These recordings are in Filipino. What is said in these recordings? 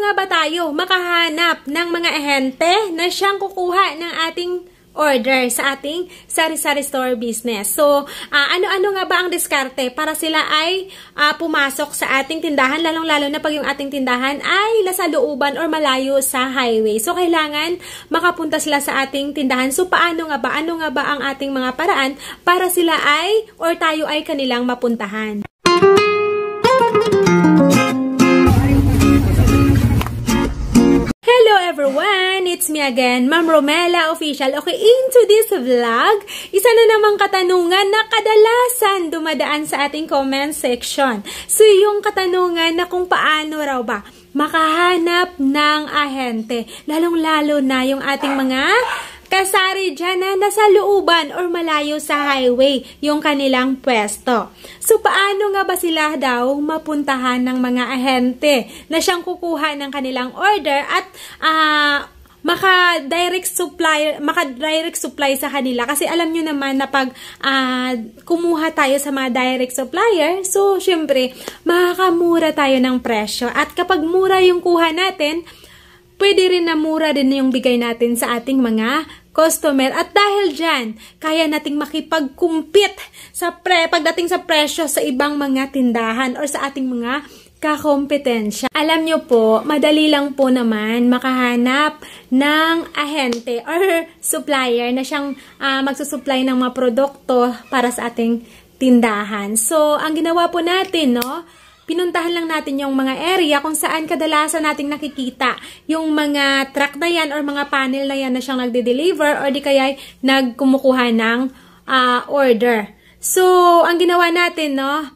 nga ba tayo makahanap ng mga ahente na siyang kukuha ng ating order sa ating sari-sari store business? So, ano-ano nga ba ang diskarte para sila ay pumasok sa ating tindahan, lalong-lalo na pag yung ating tindahan ay nasa looban or malayo sa highway. So, kailangan makapunta sila sa ating tindahan. So, paano nga ba? Ano nga ba ang ating mga paraan para sila ay or tayo ay kanilang mapuntahan? Hello everyone! It's me again, Ma'am Romela Official. Okay, into this vlog, isa na namang katanungan na kadalasan dumadaan sa ating comment section. So, yung katanungan na kung paano raw ba makahanap ng ahente, lalong-lalo na yung ating mga kasari dyan na nasa looban or malayo sa highway yung kanilang pwesto. So, paano nga ba sila daw mapuntahan ng mga ahente na siyang kukuha ng kanilang order at maka-direct supply sa kanila? Kasi alam nyo naman na pag kumuha tayo sa mga direct supplier, so, syempre, makakamura tayo ng presyo. At kapag mura yung kuha natin, pwede rin na mura din yung bigay natin sa ating mga customer. At dahil dyan, kaya nating makipag-compete pagdating sa presyo sa ibang mga tindahan or sa ating mga kakompetensya. Alam nyo po, madali lang po naman makahanap ng ahente or supplier na siyang magsusupply ng mga produkto para sa ating tindahan. So, ang ginawa po natin, no? Pinuntahan lang natin yung mga area kung saan kadalasan nating nakikita yung mga truck na yan or mga panel na yan na siyang nagde-deliver or di kaya nagkumukuha ng order. So, ang ginawa natin, no,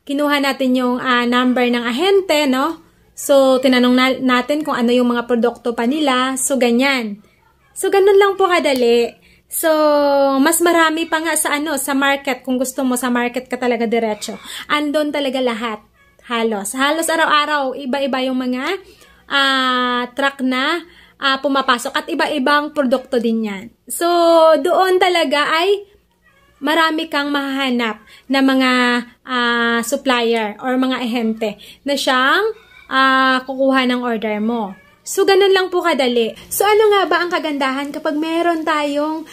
kinuha natin yung number ng ahente, no? So, tinanong natin kung ano yung mga produkto pa nila. So, ganyan. So, ganun lang po kadali. So, mas marami pa nga sa market. Kung gusto mo sa market ka talaga diretso. Andon talaga lahat. Halos araw-araw, iba-iba yung mga truck na pumapasok at iba-ibang produkto din yan. So, doon talaga ay marami kang mahahanap na mga supplier or mga ahente na siyang kukuha ng order mo. So, ganun lang po kadali. So, ano nga ba ang kagandahan kapag meron tayong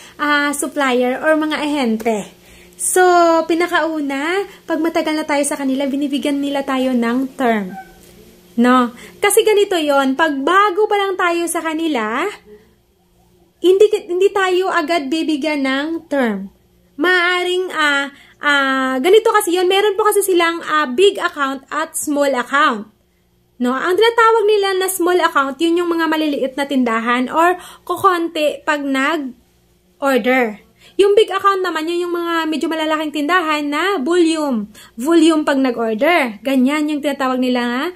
supplier or mga ahente? So, pinakauna, pag matagal na tayo sa kanila, binibigyan nila tayo ng term. No? Kasi ganito yon, pag bago pa lang tayo sa kanila, hindi tayo agad bibigyan ng term. Maaring, ganito kasi yon, meron po kasi silang big account at small account. No? Ang tinatawag nila na small account, yun yung mga maliliit na tindahan or kukonti pag nag-order. Yung big account naman, yun yung mga medyo malalaking tindahan na volume. Volume pag nag-order. Ganyan yung tinatawag nila na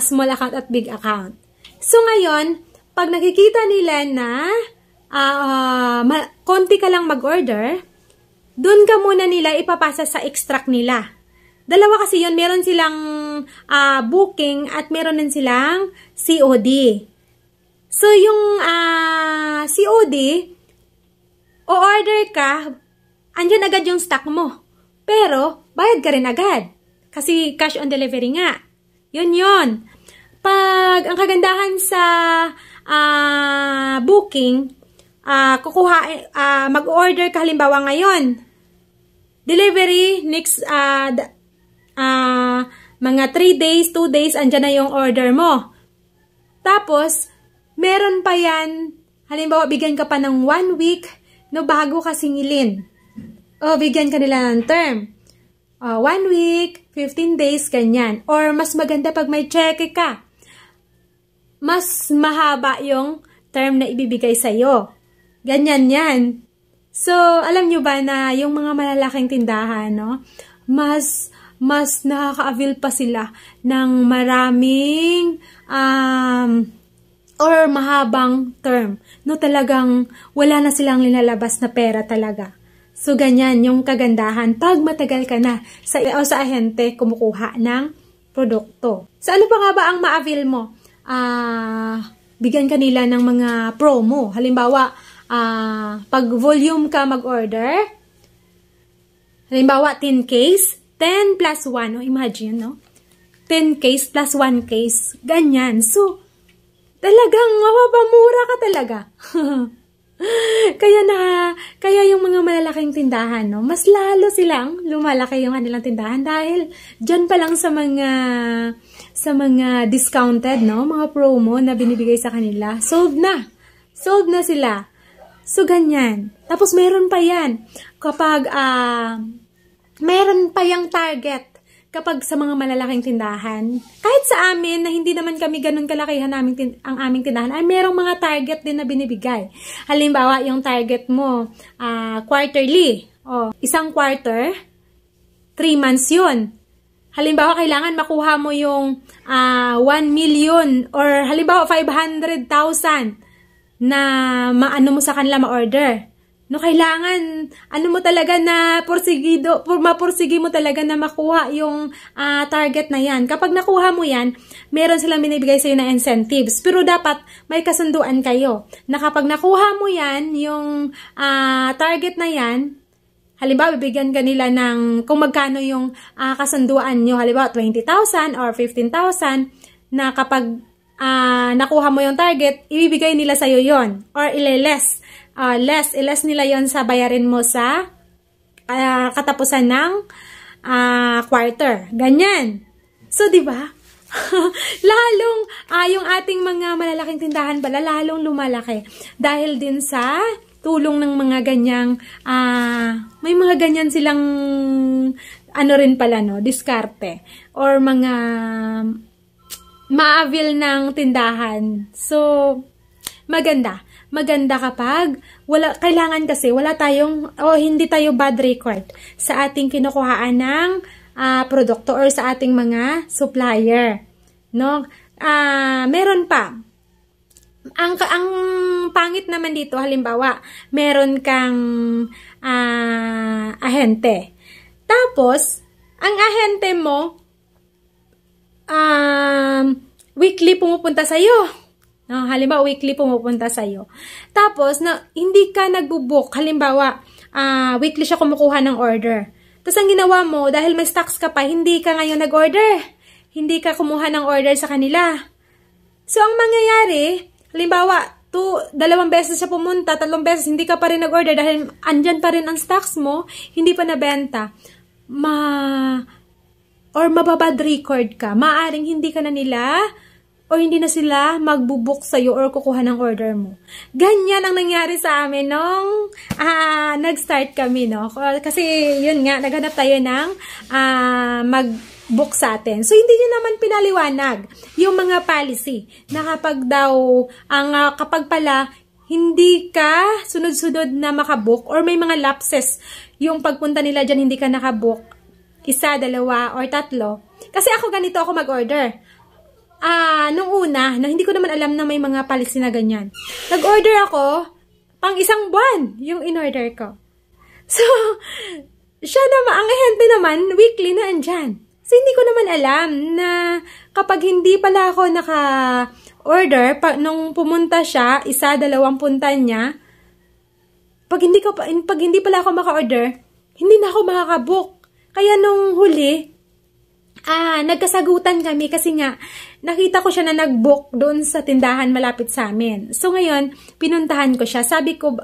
small account at big account. So ngayon, pag nakikita nila na konti ka lang mag-order, dun ka muna nila ipapasa sa extract nila. Dalawa kasi yun, meron silang booking at meron din silang COD. So yung COD, o-order ka, andyan agad yung stock mo. Pero, bayad ka rin agad. Kasi cash on delivery nga. Yun. Pag ang kagandahan sa booking, mag-order ka halimbawa ngayon. Delivery, next mga 3 days, 2 days, andyan na yung order mo. Tapos, meron pa yan, halimbawa, bigyan ka pa ng 1 week, no, bago ka singilin. O, bigyan ka nila ng term. 1 week, 15 days, ganyan. Or, mas maganda pag may cheque ka. Mas mahaba yung term na ibibigay sa'yo. Ganyan yan. So, alam nyo ba na yung mga malalaking tindahan, no, mas nakaka-avail pa sila ng maraming or mahabang term. No, talagang wala na silang linalabas na pera talaga. So, ganyan yung kagandahan pag matagal ka na sa ahente kumukuha ng produkto. So, ano pa nga ba ang ma-avail mo? Bigyan kanila ng mga promo. Halimbawa, pag volume ka mag-order, halimbawa 10 case, 10 plus 1. Oh, imagine, no? 10 case plus 1 case. Ganyan. So, talagang mapapamura ka talaga. Kaya yung mga malalaking tindahan, no, mas lalo silang lumalaki yung kanilang tindahan dahil dyan pa lang sa mga discounted, no, mga promo na binibigay sa kanila, sold na sila. So ganyan. Tapos meron pa yan kapag meron pa yung target kapag sa mga malalaking tindahan. Kahit sa amin, na hindi naman kami ganun kalakihan ang aming tindahan, ay merong mga target din na binibigay. Halimbawa, yung target mo, quarterly. O, isang quarter, 3 months yun. Halimbawa, kailangan makuha mo yung 1 million or halimbawa, 500,000 na maano mo sa kanila ma-order. No, kailangan, mo talaga na mapursigi mo talaga na makuha yung target na yan. Kapag nakuha mo yan, meron silang binibigay sa'yo na incentives. Pero dapat may kasunduan kayo. Na kapag nakuha mo yan, yung target na yan, halimbawa, bibigyan ka nila ng kung magkano yung kasunduan nyo. Halimbawa, 20,000 or 15,000 na kapag nakuha mo yung target, ibibigay nila sa'yo yon or ileless. Less nila yon sa bayarin mo sa katapusan ng quarter. Ganyan. So, di ba? Lalong, yung ating mga malalaking tindahan pala, lalong lumalaki. Dahil din sa tulong ng mga ganyang, may mga ganyan silang, rin pala, no, diskarte. Or mga ma-avail ng tindahan. So, maganda kapag kailangan kasi hindi tayo bad record sa ating kinukuhaan ng produkto or sa ating mga supplier, no? Meron pa. Ang pangit naman dito, halimbawa, meron kang ahente. Tapos, ang ahente mo weekly pumupunta sa'yo. No, halimbawa, weekly pumupunta sa'yo. Tapos, hindi ka nagbubook. Halimbawa, weekly siya kumukuha ng order. Tapos, ang ginawa mo, dahil may stocks ka pa, hindi ka ngayon nag-order. Hindi ka kumuha ng order sa kanila. So, ang mangyayari, halimbawa, 2 beses siya pumunta, 3 beses, hindi ka pa rin nag-order dahil andyan pa rin ang stocks mo, hindi pa nabenta. Or mababad record ka. Maaring hindi ka na nila o hindi na sila magbubuk sa'yo or kukuha ng order mo. Ganyan ang nangyari sa amin nung nag-start kami, no? Kasi, yun nga, naghanap tayo ng mag-book sa atin. So, hindi nyo naman pinaliwanag yung mga policy na kapag pala, hindi ka sunod-sunod na makabook or may mga lapses yung pagpunta nila dyan, hindi ka nakabook, 1, 2, or 3. Kasi ako ganito ako mag-order. Nung una, hindi ko naman alam na may mga policy na ganyan. Nag-order ako, pang 1 buwan yung in-order ko. So, siya naman, ang ahente naman, weekly na andyan. So, hindi ko naman alam na kapag hindi pala ako naka-order, nung pumunta siya, 1, 2 punta niya, pag hindi pala ako maka-order, hindi na ako makakabook. Kaya nung huli, nagkasagutan kami kasi nga, nakita ko siya na nag-book doon sa tindahan malapit sa amin. So ngayon, pinuntahan ko siya. Sabi ko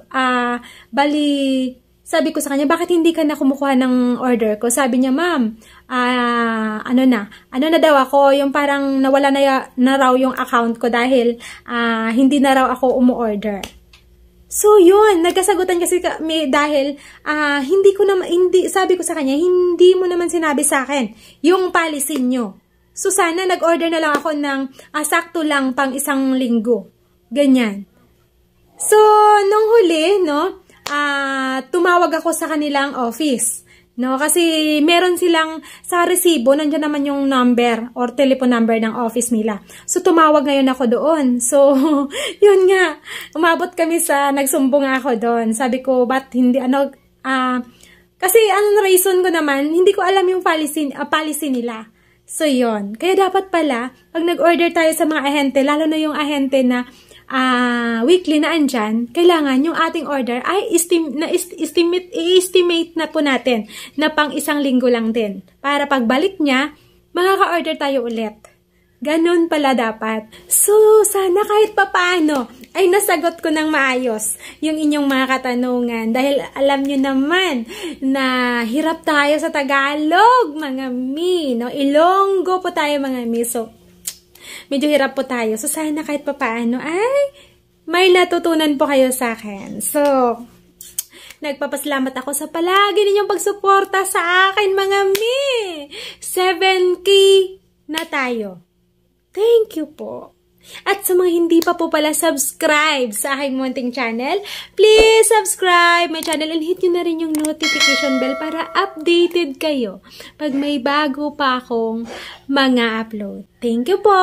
sa kanya, bakit hindi ka na kumukuha ng order ko? Sabi niya, ma'am, ano na daw ako, yung parang nawala na raw yung account ko dahil hindi na raw ako umu-order. So, yun, nagkasagutan kasi kami dahil sabi ko sa kanya, hindi mo naman sinabi sa akin yung policy nyo. So, sana nag-order na lang ako ng sakto lang pang 1 linggo. Ganyan. So, nung huli, no, tumawag ako sa kanilang office. No, kasi meron silang sa resibo, nandiyan naman yung number or telephone number ng office nila. So, tumawag ngayon ako doon. So, yun nga, umabot kami nagsumbong ako doon. Sabi ko, ba't hindi, kasi anong reason ko naman, hindi ko alam yung policy nila. So, yun. Kaya dapat pala, pag nag-order tayo sa mga ahente, lalo na yung ahente na weekly na andyan, kailangan yung ating order ay i-estimate na po natin na pang 1 linggo lang din. Para pagbalik niya, makaka-order tayo ulit. Ganon pala dapat. So, sana kahit papaano ay nasagot ko ng maayos yung inyong mga katanungan. Dahil alam nyo naman na hirap tayo sa Tagalog, mga mi. No? Ilonggo po tayo, mga mi. So, medyo hirap po tayo. So, sana kahit papaano ay may natutunan po kayo sa akin. So, nagpapasalamat ako sa palagi ninyong pagsuporta sa akin, mga mi. 7K na tayo. Thank you po. At sa mga hindi pa po pala subscribe sa aking munting channel, please subscribe my channel and hit nyo na rin yung notification bell para updated kayo pag may bago pa akong mga upload. Thank you po!